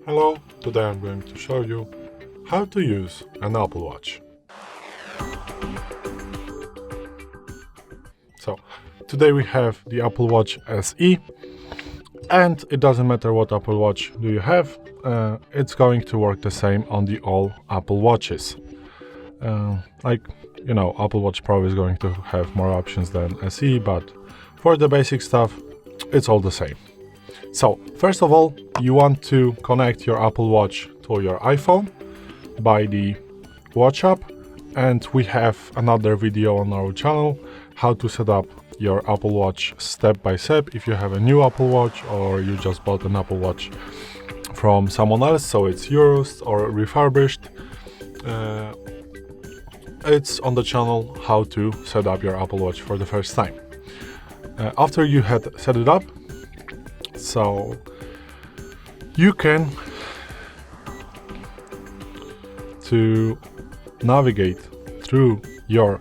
Hello, today I'm going to show you how to use an Apple Watch. So, today we have the Apple Watch SE, and it doesn't matter what Apple Watch do you have, it's going to work the same on the all Apple Watches. Apple Watch Pro is going to have more options than SE, but for the basic stuff, it's all the same. So, first of all, you want to connect your Apple Watch to your iPhone by the Watch app, and we have another video on our channel how to set up your Apple Watch step by step if you have a new Apple Watch or you just bought an Apple Watch from someone else, so it's yours or refurbished. It's on the channel how to set up your Apple Watch for the first time. After you had set it up, so you can to navigate through your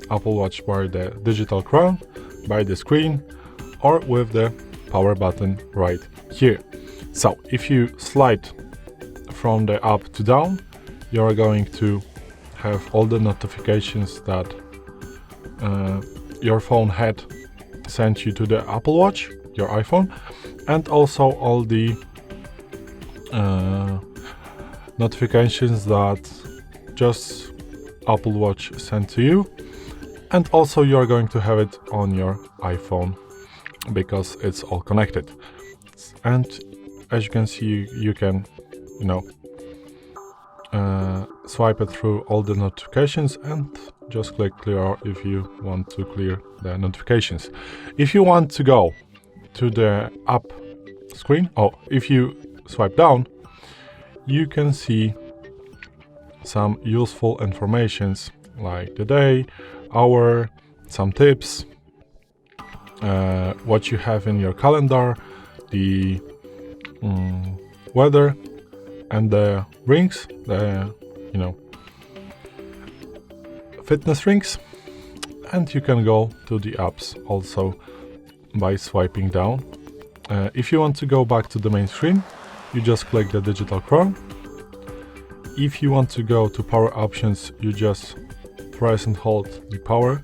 Apple Watch by the digital crown, by the screen, or with the power button right here. So if you slide from the up to down, you're going to have all the notifications that your phone had sent you to the Apple Watch, your iPhone, and also all the notifications that just Apple Watch sent to you, and also you're going to have it on your iPhone because it's all connected. And as you can see, you can swipe it through all the notifications and just click clear all if you want to clear the notifications. If you want to go to the app screen, if you swipe down, you can see some useful informations like the day, hour, some tips, what you have in your calendar, the weather, and the rings, the fitness rings. And you can go to the apps also by swiping down. If you want to go back to the main screen, you just click the digital crown. If you want to go to power options, you just press and hold the power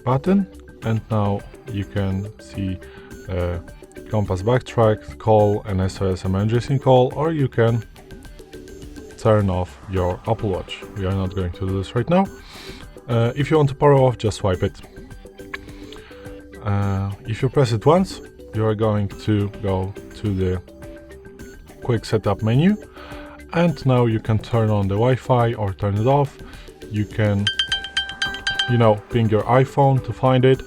button, and now you can see compass backtrack, call, and SOS emergency call, or you can turn off your Apple Watch. We are not going to do this right now. If you want to power off, just swipe it. If you press it once, you are going to go to the quick setup menu, and now you can turn on the Wi-Fi or turn it off. You can ping your iPhone to find it.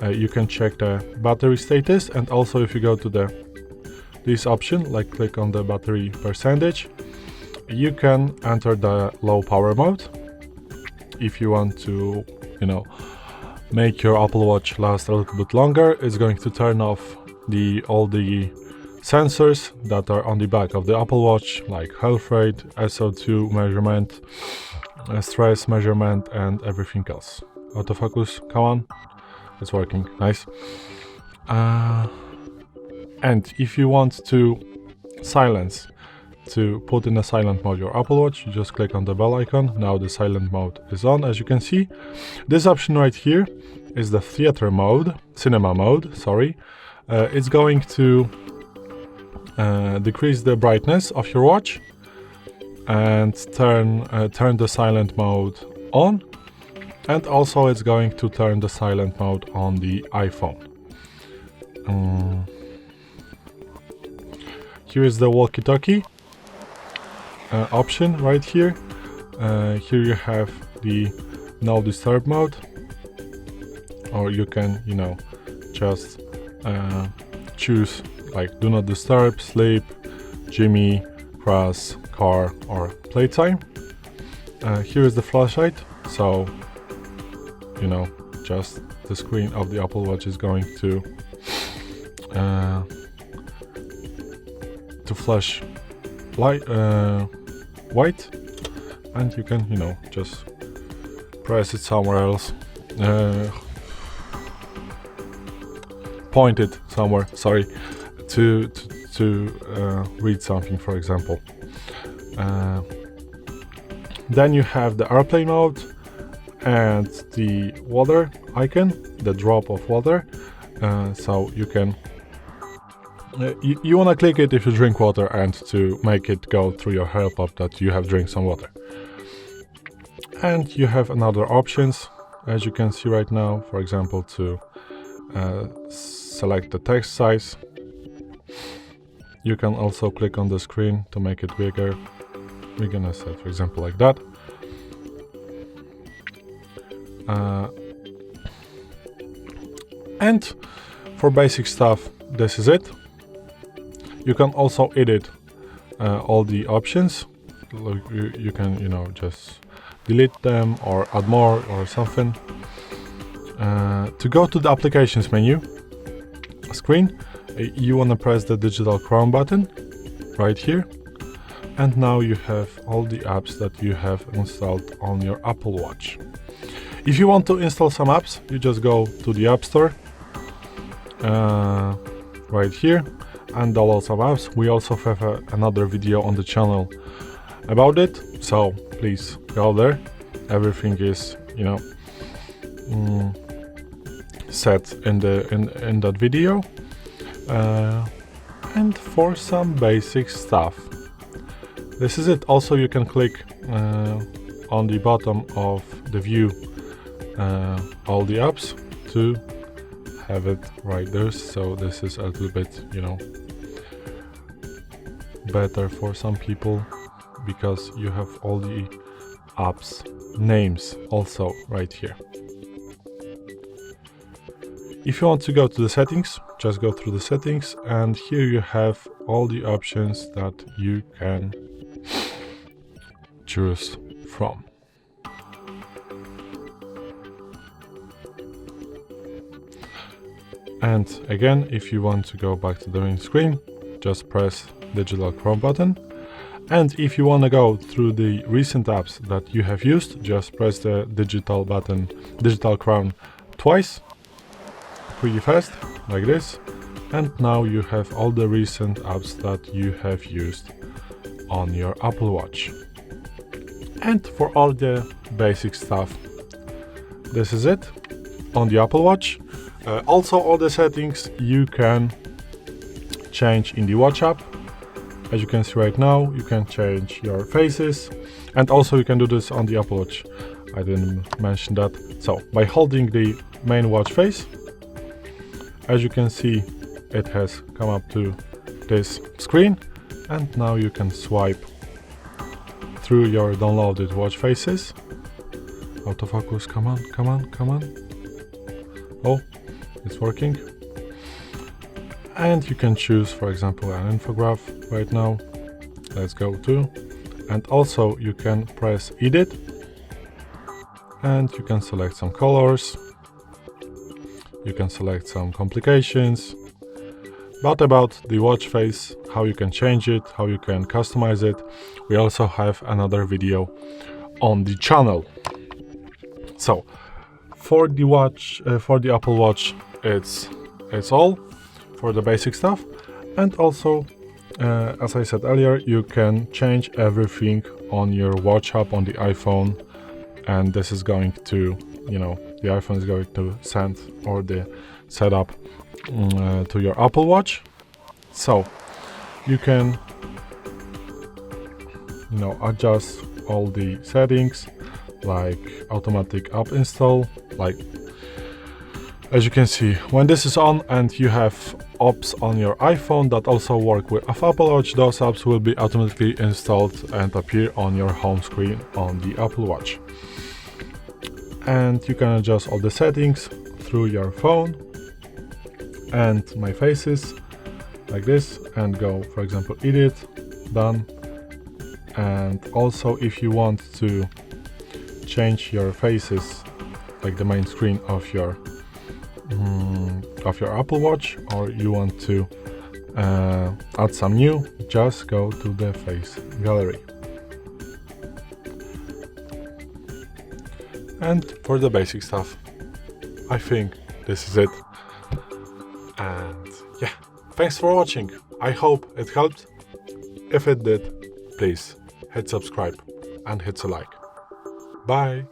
You can check the battery status, and also if you go to this option, like click on the battery percentage, you can enter the low power mode. If you want to make your Apple Watch last a little bit longer, it's going to turn off all the sensors that are on the back of the Apple Watch, like health rate, SO2 measurement, stress measurement, and everything else. Autofocus, come on, it's working, nice. And if you want to silence, to put in a silent mode your Apple Watch, you just click on the bell icon. Now the silent mode is on, as you can see. This option right here is the cinema mode, sorry. It's going to decrease the brightness of your watch and turn the silent mode on, and also it's going to turn the silent mode on the iPhone. Here is the walkie-talkie option right here. Here you have the no disturb mode, or you can just choose like do not disturb, sleep, Jimmy, grass, car, or playtime. Here is the flashlight, so just the screen of the Apple Watch is going to flash light white, and you can just press it somewhere else, point it somewhere, sorry, to to read something, for example. Then you have the airplane mode and the water icon, the drop of water. So you can you want to click it if you drink water and to make it go through your help up that you have drank some water. And you have another options, as you can see right now, for example, to select the text size. You can also click on the screen to make it bigger. We're gonna set, for example, like that. And for basic stuff, this is it. You can also edit all the options. You can, just delete them or add more or something. To go to the applications menu screen, you want to press the digital crown button right here. And now you have all the apps that you have installed on your Apple Watch. If you want to install some apps, you just go to the App Store right here and download some apps. We also have another video on the channel about it, so please go there. Everything is, set in that video. And for some basic stuff, this is it. Also, you can click on the bottom of the view all the apps to have it right there. So this is a little bit, better for some people because you have all the apps names also right here. If you want to go to the settings, just go through the settings, and here you have all the options that you can choose from. And again, if you want to go back to the main screen, just press digital crown button. And if you want to go through the recent apps that you have used, just press the digital crown twice, pretty fast, like this. And now you have all the recent apps that you have used on your Apple Watch. And for all the basic stuff, this is it on the Apple Watch. Also, all the settings you can change in the Watch app. As you can see right now, you can change your faces, and also you can do this on the Apple Watch. I didn't mention that. So by holding the main watch face, as you can see, it has come up to this screen, and now you can swipe through your downloaded watch faces. Autofocus, come on, come on, come on. Oh, it's working. And you can choose, for example, an infograph right now. Let's go to. And also you can press edit, and you can select some colors. You can select some complications. But about the watch face, how you can change it, how you can customize it, we also have another video on the channel. So for the watch, for the Apple Watch, it's all for the basic stuff. And also, as I said earlier, you can change everything on your watch app on the iPhone, and this is going to, the iPhone is going to send or the setup to your Apple Watch. So you can, adjust all the settings, like automatic app install, like as you can see, when this is on and you have apps on your iPhone that also work with Apple Watch, those apps will be automatically installed and appear on your home screen on the Apple Watch. And you can adjust all the settings through your phone and my faces like this, and go, for example, edit, done. And also, if you want to change your faces, like the main screen of your Apple Watch, or you want to add some new, just go to the face gallery. And for the basic stuff, I think this is it. And yeah, thanks for watching. I hope it helped. If it did, please hit subscribe and hit a like. Bye!